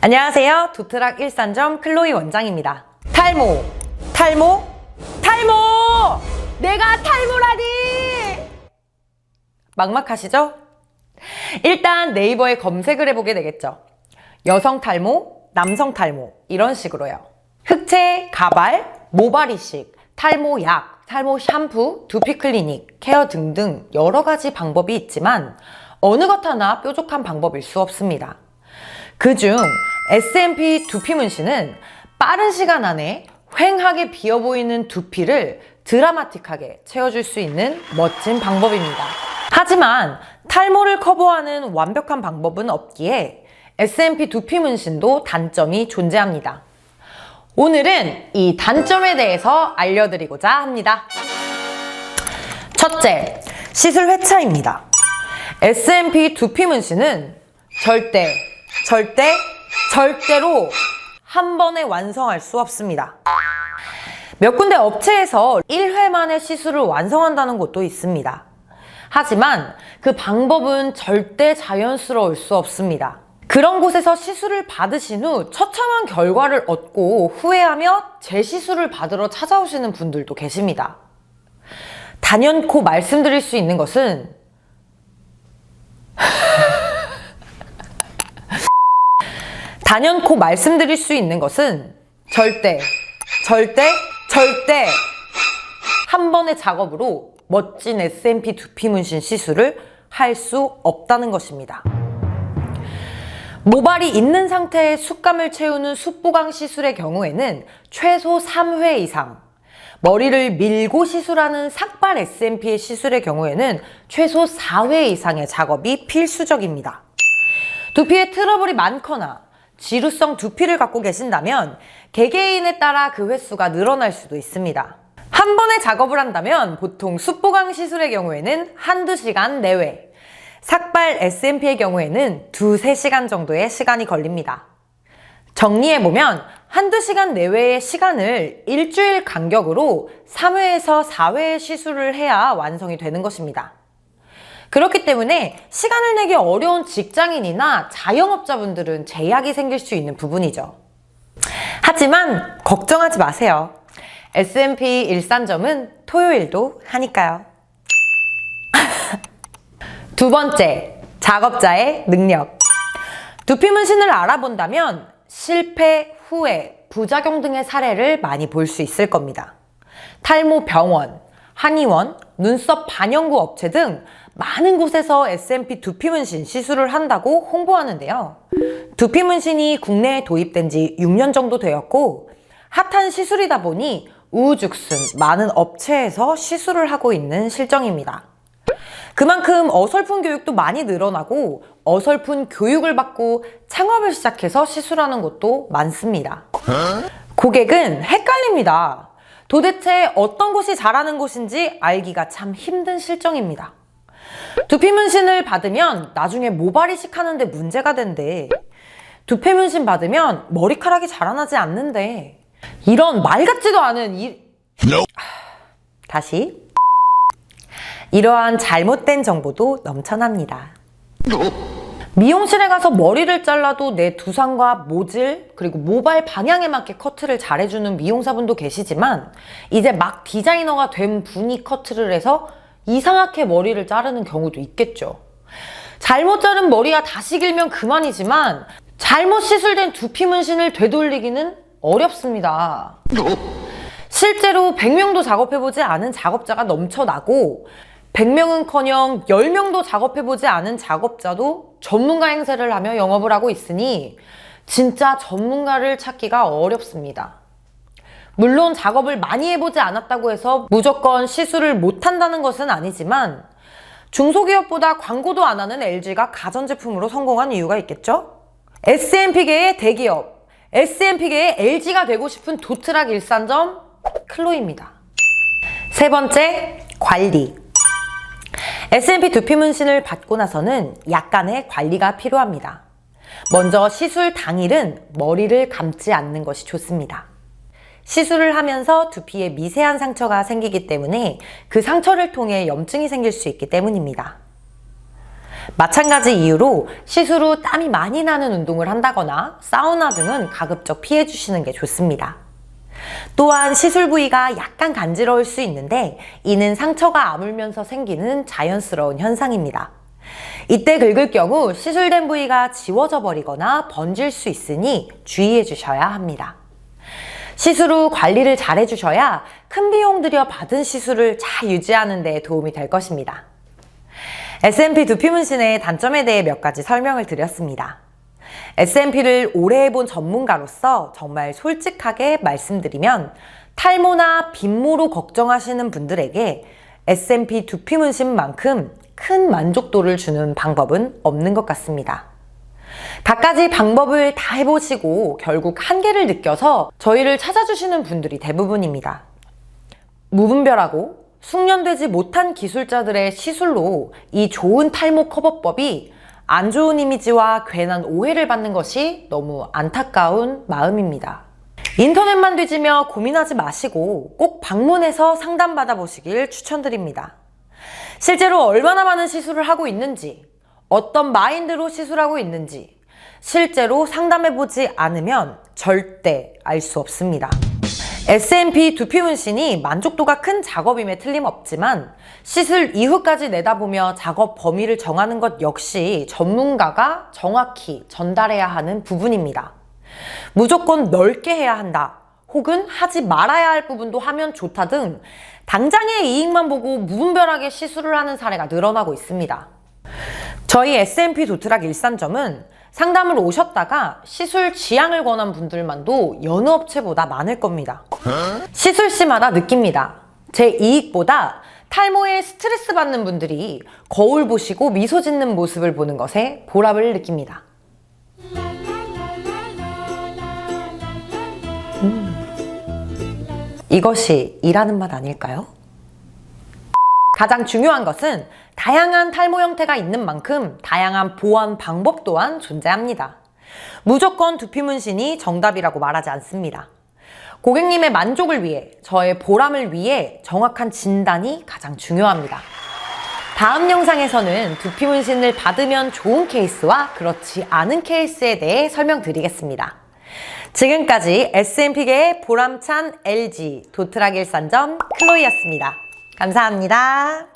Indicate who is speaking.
Speaker 1: 안녕하세요. 도트락 일산점 클로이 원장입니다. 탈모! 내가 탈모라니! 막막하시죠? 일단 네이버에 검색을 해보게 되겠죠. 여성 탈모, 남성 탈모 이런 식으로요. 흑채, 가발, 모발 이식, 탈모 약, 탈모 샴푸, 두피 클리닉, 케어 등등 여러 가지 방법이 있지만 어느 것 하나 뾰족한 방법일 수 없습니다. 그중 SMP 두피 문신은 빠른 시간 안에 휑하게 비어 보이는 두피를 드라마틱하게 채워줄 수 있는 멋진 방법입니다. 하지만 탈모를 커버하는 완벽한 방법은 없기에 SMP 두피 문신도 단점이 존재합니다. 오늘은 이 단점에 대해서 알려드리고자 합니다. 첫째, 시술 회차입니다. SMP 두피 문신은 절대로 한 번에 완성할 수 없습니다. 몇 군데 업체에서 1회 만에 시술을 완성한다는 곳도 있습니다. 하지만 그 방법은 절대 자연스러울 수 없습니다. 그런 곳에서 시술을 받으신 후 처참한 결과를 얻고 후회하며 재시술을 받으러 찾아오시는 분들도 계십니다. 단연코 말씀드릴 수 있는 것은 절대 한 번의 작업으로 멋진 SMP 두피 문신 시술을 할 수 없다는 것입니다. 모발이 있는 상태의 숱감을 채우는 숱보강 시술의 경우에는 최소 3회 이상, 머리를 밀고 시술하는 삭발 SMP의 시술의 경우에는 최소 4회 이상의 작업이 필수적입니다. 두피에 트러블이 많거나 지루성 두피를 갖고 계신다면 개개인에 따라 그 횟수가 늘어날 수도 있습니다. 한 번에 작업을 한다면 보통 숱보강 시술의 경우에는 한두 시간 내외, 삭발 SMP의 경우에는 2-3시간 정도의 시간이 걸립니다. 정리해보면 한두 시간 내외의 시간을 일주일 간격으로 3회에서 4회의 시술을 해야 완성이 되는 것입니다. 그렇기 때문에 시간을 내기 어려운 직장인이나 자영업자분들은 제약이 생길 수 있는 부분이죠. 하지만 걱정하지 마세요. SMP 일산점은 토요일도 하니까요. 두 번째, 작업자의 능력. 두피 문신을 알아본다면 실패, 후회, 부작용 등의 사례를 많이 볼 수 있을 겁니다. 탈모 병원, 한의원, 눈썹 반영구 업체 등 많은 곳에서 SMP 두피 문신 시술을 한다고 홍보하는데요. 두피 문신이 국내에 도입된 지 6년 정도 되었고 핫한 시술이다 보니 우후죽순 많은 업체에서 시술을 하고 있는 실정입니다. 그만큼 어설픈 교육도 많이 늘어나고 어설픈 교육을 받고 창업을 시작해서 시술하는 곳도 많습니다. 고객은 헷갈립니다. 도대체 어떤 곳이 잘하는 곳인지 알기가 참 힘든 실정입니다. 두피 문신을 받으면 나중에 모발 이식하는데 문제가 된대. 두피 문신 받으면 머리카락이 자라나지 않는데. 이런 말 같지도 않은 다시. 이러한 잘못된 정보도 넘쳐납니다. 미용실에 가서 머리를 잘라도 내 두상과 모질 그리고 모발 방향에 맞게 커트를 잘해주는 미용사분도 계시지만 이제 막 디자이너가 된 분이 커트를 해서 이상하게 머리를 자르는 경우도 있겠죠. 잘못 자른 머리가 다시 길면 그만이지만 잘못 시술된 두피 문신을 되돌리기는 어렵습니다. 실제로 100명도 작업해보지 않은 작업자가 넘쳐나고 100명은커녕 10명도 작업해보지 않은 작업자도 전문가 행세를 하며 영업을 하고 있으니 진짜 전문가를 찾기가 어렵습니다. 물론 작업을 많이 해보지 않았다고 해서 무조건 시술을 못한다는 것은 아니지만 중소기업보다 광고도 안 하는 LG가 가전제품으로 성공한 이유가 있겠죠? SMP계의 대기업, SMP계의 LG가 되고 싶은 도트락 일산점 클로이입니다. 세 번째, 관리. SMP 두피 문신을 받고 나서는 약간의 관리가 필요합니다. 먼저 시술 당일은 머리를 감지 않는 것이 좋습니다. 시술을 하면서 두피에 미세한 상처가 생기기 때문에 그 상처를 통해 염증이 생길 수 있기 때문입니다. 마찬가지 이유로 시술 후 땀이 많이 나는 운동을 한다거나 사우나 등은 가급적 피해 주시는 게 좋습니다. 또한 시술 부위가 약간 간지러울 수 있는데 이는 상처가 아물면서 생기는 자연스러운 현상입니다. 이때 긁을 경우 시술된 부위가 지워져 버리거나 번질 수 있으니 주의해 주셔야 합니다. 시술 후 관리를 잘 해주셔야 큰 비용 들여 받은 시술을 잘 유지하는 데 도움이 될 것입니다. SMP 두피 문신의 단점에 대해 몇 가지 설명을 드렸습니다. SMP를 오래 해본 전문가로서 정말 솔직하게 말씀드리면 탈모나 빈모로 걱정하시는 분들에게 SMP 두피 문신만큼 큰 만족도를 주는 방법은 없는 것 같습니다. 갖가지 방법을 다 해보시고 결국 한계를 느껴서 저희를 찾아주시는 분들이 대부분입니다. 무분별하고 숙련되지 못한 기술자들의 시술로 이 좋은 탈모 커버법이 안 좋은 이미지와 괜한 오해를 받는 것이 너무 안타까운 마음입니다. 인터넷만 뒤지며 고민하지 마시고 꼭 방문해서 상담받아 보시길 추천드립니다. 실제로 얼마나 많은 시술을 하고 있는지, 어떤 마인드로 시술하고 있는지 실제로 상담해보지 않으면 절대 알 수 없습니다. SMP 두피 문신이 만족도가 큰 작업임에 틀림없지만 시술 이후까지 내다보며 작업 범위를 정하는 것 역시 전문가가 정확히 전달해야 하는 부분입니다. 무조건 넓게 해야 한다, 혹은 하지 말아야 할 부분도 하면 좋다 등 당장의 이익만 보고 무분별하게 시술을 하는 사례가 늘어나고 있습니다. 저희 SMP 도트락 일산점은 상담을 오셨다가 시술 지양을 권한 분들만도 여느 업체보다 많을 겁니다. 시술 시마다 느낍니다. 제 이익보다 탈모에 스트레스 받는 분들이 거울 보시고 미소 짓는 모습을 보는 것에 보람을 느낍니다. 이것이 일하는 맛 아닐까요? 가장 중요한 것은 다양한 탈모 형태가 있는 만큼 다양한 보완 방법 또한 존재합니다. 무조건 두피 문신이 정답이라고 말하지 않습니다. 고객님의 만족을 위해, 저의 보람을 위해 정확한 진단이 가장 중요합니다. 다음 영상에서는 두피 문신을 받으면 좋은 케이스와 그렇지 않은 케이스에 대해 설명드리겠습니다. 지금까지 SMP계의 보람찬 LG 도트락 일산점 클로이였습니다. 감사합니다.